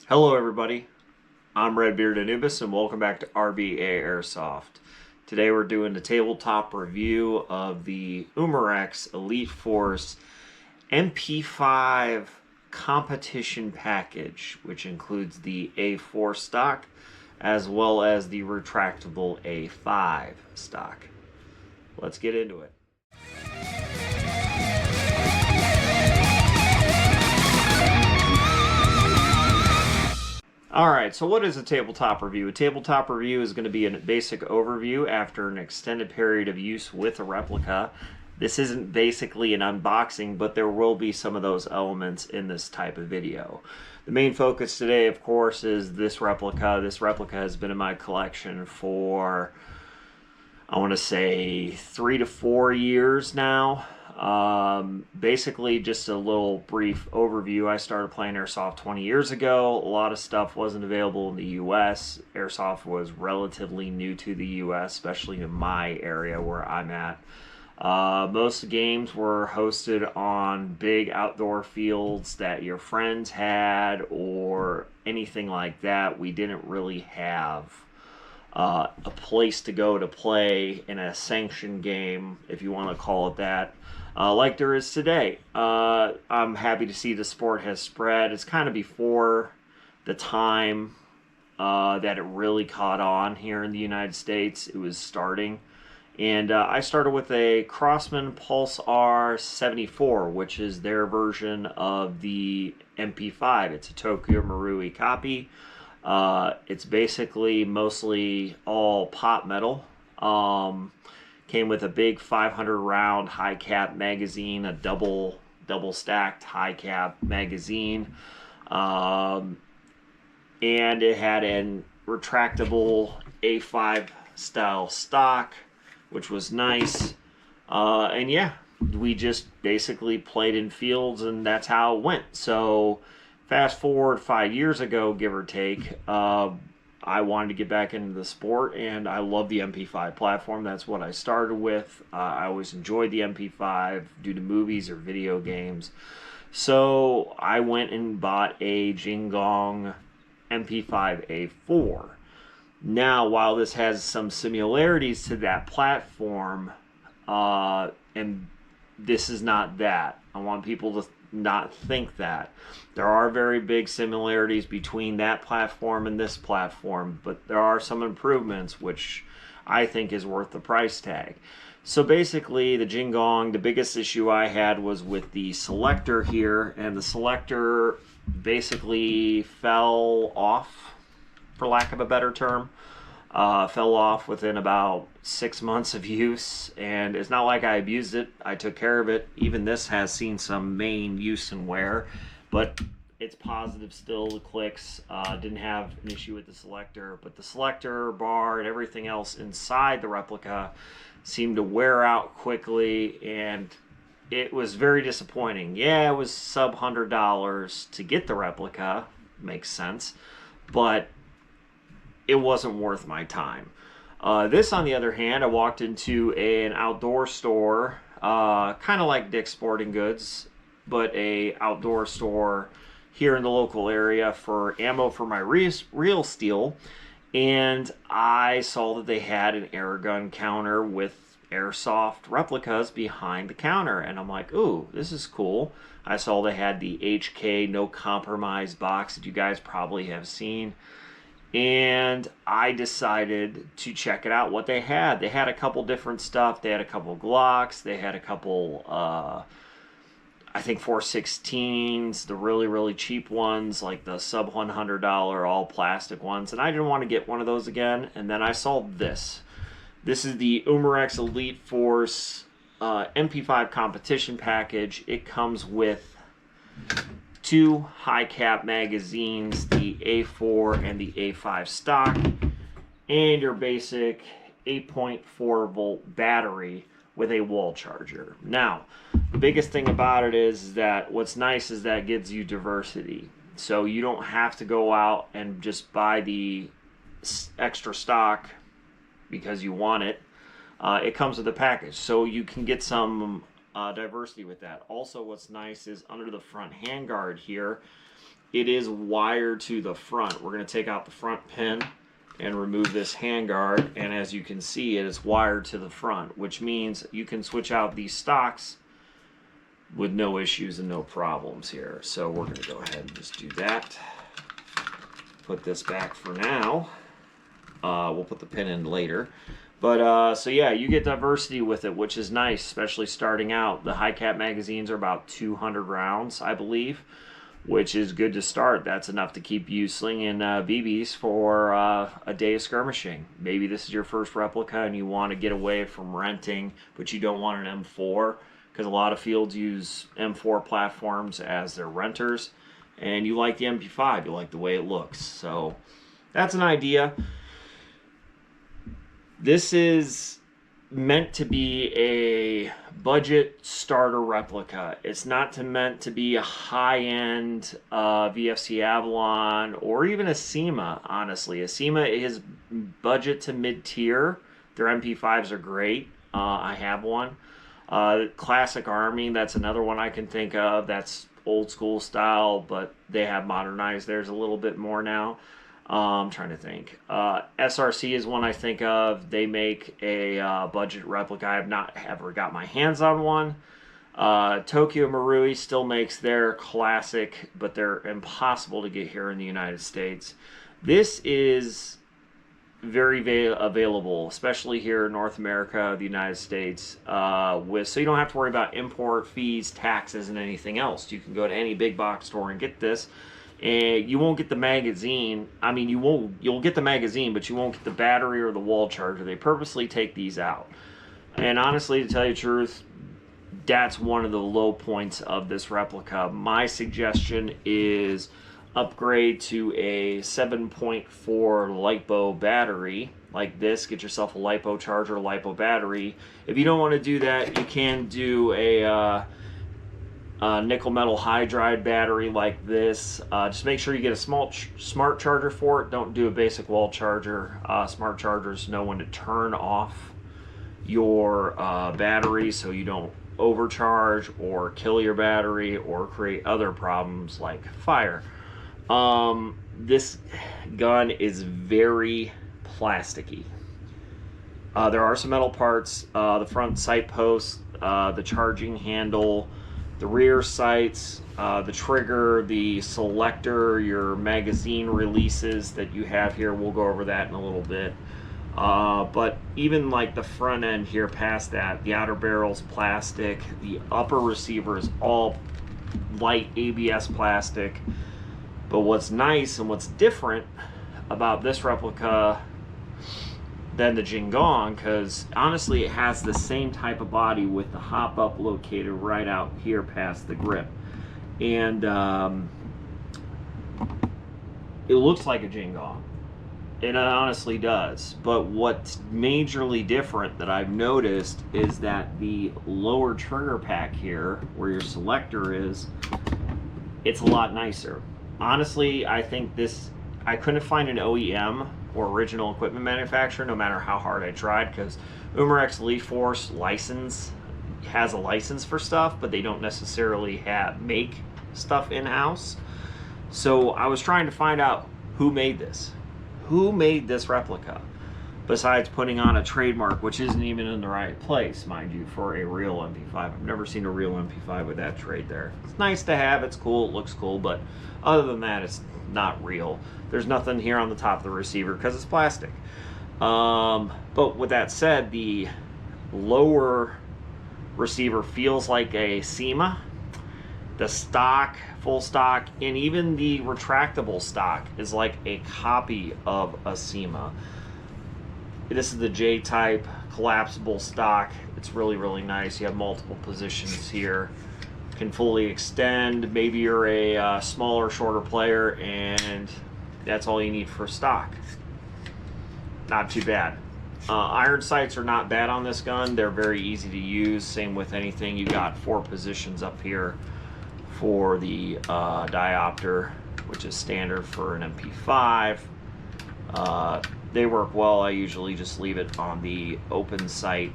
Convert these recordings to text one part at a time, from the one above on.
Hello everybody, I'm Redbeard Anubis and welcome back to RBA Airsoft. Today we're doing the tabletop review of the Umarex Elite Force MP5 Competition package, which includes the A4 stock as well as the retractable A5 stock. Let's get into it. Alright, so what is a tabletop review? A tabletop review is going to be a basic overview after an extended period of use with a replica. This isn't basically an unboxing, but there will be some of those elements in this type of video. The main focus today, of course, is this replica. This replica has been in my collection for, I want to say, 3 to 4 years now. Basically just a little brief overview. I started playing Airsoft 20 years ago. A lot of stuff wasn't available in the US. Airsoft was relatively new to the US, especially in my area where I'm at. Most games were hosted on big outdoor fields that your friends had or anything like that. We didn't really have a place to go to play in a sanctioned game, if you want to call it that, like there is today. I'm happy to see the sport has spread. It's kind of before the time that it really caught on here in the United States. It was starting. And I started with a Crosman Pulse R74, which is their version of the MP5. It's a Tokyo Marui copy. It's basically mostly all pot metal. Came with a big 500 round high cap magazine, a double stacked high cap magazine, and it had a retractable A5 style stock, which was nice. And yeah, we just basically played in fields, and that's how it went. So fast forward 5 years ago, give or take, I wanted to get back into the sport, and I love the MP5 platform. That's what I started with. I always enjoyed the MP5 due to movies or video games. So I went and bought a Jingong MP5A4. Now, while this has some similarities to that platform, and this is not that. I want people to not think that. There are very big similarities between that platform and this platform, but there are some improvements which I think is worth the price tag. So basically, the Jingong, the biggest issue I had was with the selector here, and the selector basically fell off, for lack of a better term. Fell off within about 6 months of use, and it's not like I abused it. I took care of it. Even this has seen some main use and wear, but it's positive still. The clicks, didn't have an issue with the selector, but the selector, bar, and everything else inside the replica seemed to wear out quickly, and it was very disappointing. Yeah, it was sub $100 to get the replica, makes sense, but it wasn't worth my time. This, on the other hand, I walked into an outdoor store, kind of like Dick's Sporting Goods, but a outdoor store here in the local area for ammo for my real steel, and I saw that they had an air gun counter with Airsoft replicas behind the counter, and I'm like, ooh, this is cool. I saw they had the HK No Compromise box that you guys probably have seen. And I decided to check it out, what they had. They had a couple different stuff. They had a couple Glocks. They had a couple, I think, 416s, the really, really cheap ones, like the sub $100 all plastic ones. And I didn't want to get one of those again. And then I saw this. This is the Umarex Elite Force MP5 Competition package. It comes with 2 high cap magazines, the A4 and the A5 stock, and your basic 8.4 volt battery with a wall charger. Now, the biggest thing about it is that what's nice is that it gives you diversity. So you don't have to go out and just buy the extra stock because you want it. It comes with a package, so you can get some diversity with that. Also, what's nice is under the front handguard here it is wired to the front. We're going to take out the front pin and remove this handguard, and as you can see, it is wired to the front, which means you can switch out these stocks with no issues and no problems here. So we're going to go ahead and just do that. Put this back for now. We'll put the pin in later. But so yeah, you get diversity with it, which is nice, especially starting out. The high cap magazines are about 200 rounds, I believe, which is good to start. That's enough to keep you slinging BBs for a day of skirmishing. Maybe this is your first replica and you want to get away from renting, but you don't want an M4, because a lot of fields use M4 platforms as their renters, and you like the MP5, you like the way it looks. So that's an idea. This is meant to be a budget starter replica. It's not meant to be a high-end VFC Avalon or even a SEMA, honestly. A SEMA is budget to mid-tier. Their MP5s are great. I have one. Classic Army, that's another one I can think of. That's old school style, but they have modernized theirs a little bit more now. I'm trying to think. SRC is one I think of. They make a budget replica. I have not ever got my hands on one. Tokyo Marui still makes their classic, but they're impossible to get here in the United States. This is very available, especially here in North America, the United States, so you don't have to worry about import fees, taxes, and anything else. You can go to any big box store and get this. And you won't get the magazine. I mean, you'll get the magazine, but you won't get the battery or the wall charger. They purposely take these out. And honestly, to tell you the truth, that's one of the low points of this replica. My suggestion is upgrade to a 7.4 LiPo battery like this. Get yourself a LiPo charger, LiPo battery. If you don't want to do that, you can do a nickel metal hydride battery like this. Just make sure you get a smart charger for it. Don't do a basic wall charger. Smart chargers know when to turn off your battery so you don't overcharge or kill your battery or create other problems like fire. This gun is very plasticky. There are some metal parts, the front sight post, the charging handle, the rear sights, the trigger, the selector, your magazine releases that you have here. We'll go over that in a little bit. But even like the front end here past that, the outer barrel's plastic, the upper receiver is all light ABS plastic. But what's nice and what's different about this replica than the Jingong, because honestly it has the same type of body with the hop up located right out here past the grip, and it looks like a Jingong. It honestly does. But what's majorly different that I've noticed is that the lower trigger pack here, where your selector is, it's a lot nicer. Honestly, I think this, I couldn't find an OEM or original equipment manufacturer no matter how hard I tried, because Umarex Elite Force has a license for stuff, but they don't necessarily make stuff in-house. So I was trying to find out who made this. Who made this replica? Besides putting on a trademark, which isn't even in the right place, mind you, for a real MP5. I've never seen a real MP5 with that trade there. It's nice to have, it's cool, it looks cool, but other than that, it's not real. There's nothing here on the top of the receiver because it's plastic. But with that said, the lower receiver feels like a SEMA. The stock, full stock, and even the retractable stock is like a copy of a SEMA. This is the J-type collapsible stock. It's really, really nice. You have multiple positions here. Can fully extend. Maybe you're a smaller, shorter player, and that's all you need for stock. Not too bad. Iron sights are not bad on this gun. They're very easy to use. Same with anything. You got 4 positions up here for the diopter, which is standard for an MP5. They work well. I usually just leave it on the open sight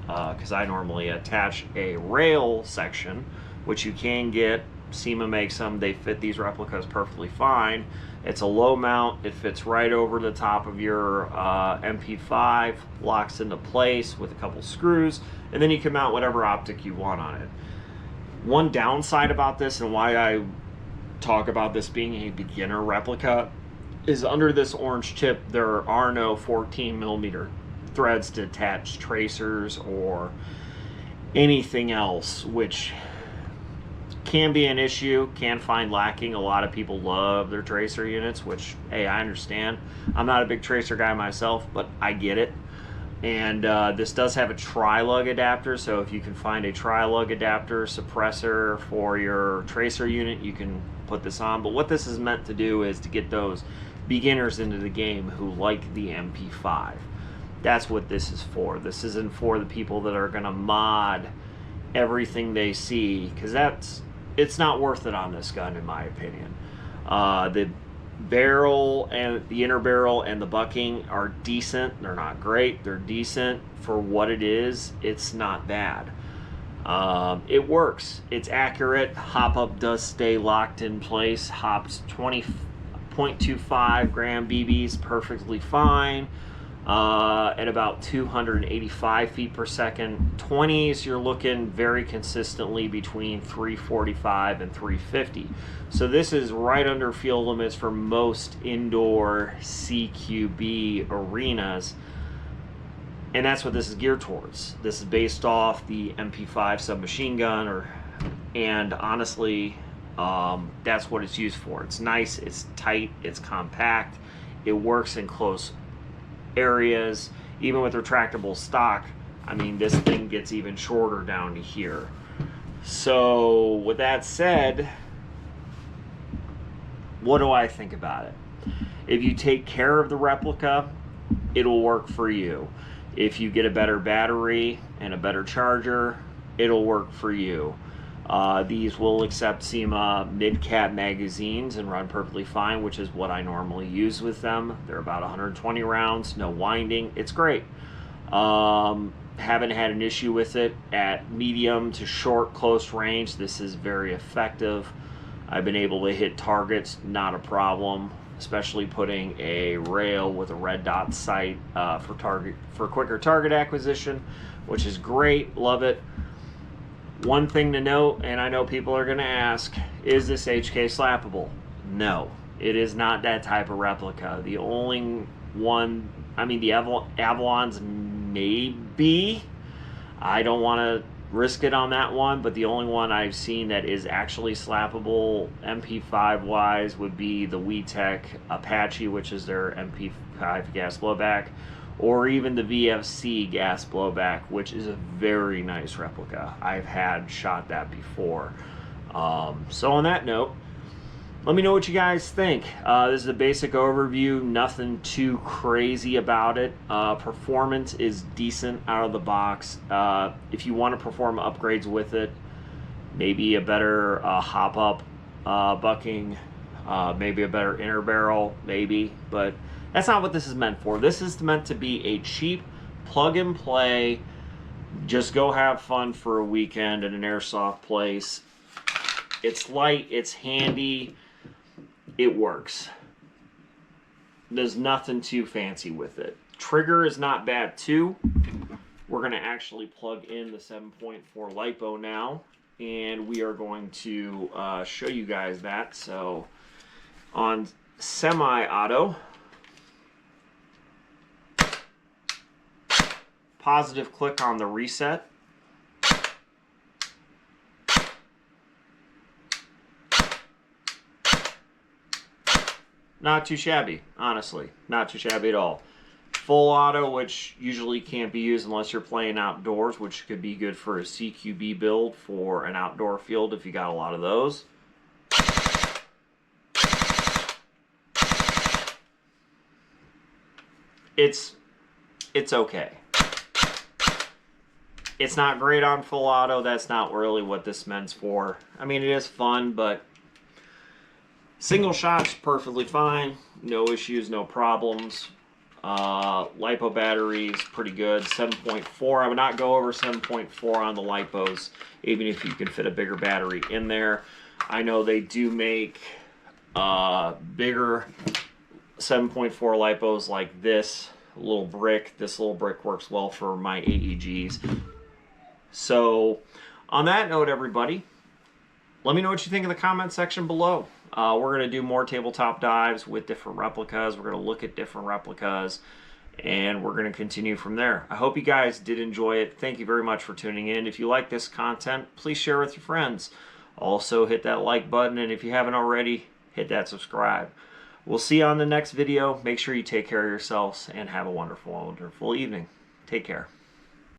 because I normally attach a rail section, which you can get SEMA makes them. They fit these replicas perfectly fine. It's a low mount. It fits right over the top of your MP5, locks into place with a couple screws, and then you can mount whatever optic you want on it. One downside about this, and why I talk about this being a beginner replica, is under this orange tip there are no 14mm threads to attach tracers or anything else, which can be an issue, can find lacking. A lot of people love their tracer units, which, hey, I understand. I'm not a big tracer guy myself, but I get it. And this does have a tri-lug adapter, so if you can find a tri-lug adapter suppressor for your tracer unit, you can put this on. But what this is meant to do is to get those beginners into the game who like the MP5. That's what this is for. This isn't for the people that are going to mod everything they see, because it's not worth it on this gun, in my opinion. The barrel and the inner barrel and the bucking are decent. They're not great. They're decent for what it is. It's not bad. It works. It's accurate. Hop up does stay locked in place. Hops 20.25 gram BBs perfectly fine. At about 285 feet per second. 20s, you're looking very consistently between 345 and 350. So this is right under field limits for most indoor CQB arenas. And that's what this is geared towards. This is based off the MP5 submachine gun, and honestly, that's what it's used for. It's nice, it's tight, it's compact, it works in close areas. Even with retractable stock, I mean, this thing gets even shorter down to here. So with that said, what do I think about it? If you take care of the replica, it'll work for you. If you get a better battery and a better charger, it'll work for you. These will accept SEMA mid-cap magazines and run perfectly fine, which is what I normally use with them. They're about 120 rounds, no winding. It's great. Haven't had an issue with it at medium to short close range. This is very effective. I've been able to hit targets, not a problem, especially putting a rail with a red dot sight for quicker target acquisition, which is great. Love it. One thing to note, and I know people are going to ask, is this HK slappable? No, it is not that type of replica. The only one, I mean, the Avalon's maybe. I don't want to risk it on that one, but the only one I've seen that is actually slappable MP5 wise would be the WeTech Apache, which is their MP5 gas blowback, or even the VFC gas blowback, which is a very nice replica. I've shot that before. So on that note, let me know what you guys think. This is a basic overview, nothing too crazy about it. Performance is decent out of the box. If you want to perform upgrades with it, maybe a better hop-up bucking, maybe a better inner barrel, maybe, but that's not what this is meant for. This is meant to be a cheap plug-and-play, just go have fun for a weekend at an airsoft place. It's light, it's handy, it works. There's nothing too fancy with it. Trigger is not bad too. We're going to actually plug in the 7.4 LiPo now, and we are going to show you guys that. So on semi-auto, positive click on the reset. Not too shabby, honestly. Not too shabby at all. Full auto, which usually can't be used unless you're playing outdoors, which could be good for a CQB build for an outdoor field if you got a lot of those. It's okay. It's not great on full auto. That's not really what this meant's for. I mean, it is fun, but single shot's perfectly fine. No issues, no problems. LiPo battery is pretty good. 7.4. I would not go over 7.4 on the LiPos, even if you can fit a bigger battery in there. I know they do make bigger 7.4 lipos like this little brick. This little brick works well for my AEGs. So on that note, everybody, let me know what you think in the comment section below. We're going to do more tabletop dives with different replicas. We're going to look at different replicas, and we're going to continue from there. I hope you guys did enjoy it. Thank you very much for tuning in. If you like this content, please share with your friends. Also, hit that like button, and if you haven't already, hit that subscribe. We'll see you on the next video. Make sure you take care of yourselves and have a wonderful, wonderful evening. Take care.